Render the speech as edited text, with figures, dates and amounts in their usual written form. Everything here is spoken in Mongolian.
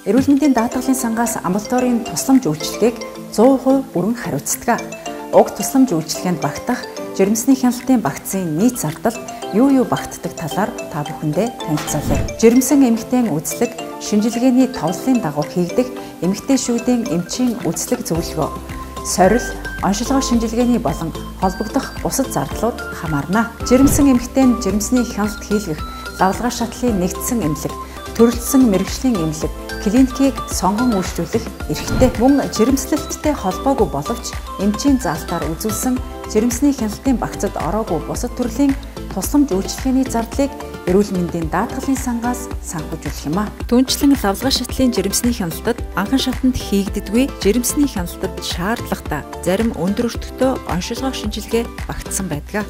Эрүүл мэндийн даатгалын сангаас амбулаторийн тусламж үйлчилгээг 100% бүрэн хариуцдаг. Уг тусламж үйлчилгээнд багтах жирэмсний хяналтын багцын нийт зардал юу багтдаг талаар та бүхэндээ танилцуулъя. Жирэмсэн эмэгтэйн үзлэг шинжилгээний товлолын дагуу хийгдэх эмэгтэй шүүдийн эмчийн үзлэг зөвлөгөө, сорил, оншилгоо шинжилгээний болон холбогдох бусад зардлууд хамаарна. Жирэмсэн эмэгтэйн жирэмсний хяналт хийлгэх лавлгаа шатлын нэгдсэн эмнэлэг, төрөлцсөн мэрэгжлийн эмнэлэг, клиникийг сонгон үйлчлүүлэх эрхтэй. Мөн жирэмслэлттэй холбоогүй боловч эмчийн заалтаар үзүүлсэн жирэмсний хяналтын багцад ороогүй бусад төрлийн тусламж үйлчилгээний зардлыг эрүүл мэндийн даатгалын сангаас санхүүжүүлэх юм а. Түүнчлэн лавлгаа шатлын жирэмсний хяналтад анхан шатанд хийгддэггүй жирэмсний хяналтад шаардлагатай зарим өндөр өртөгтэй оншилгоо шинжилгээ багтсан байдаг.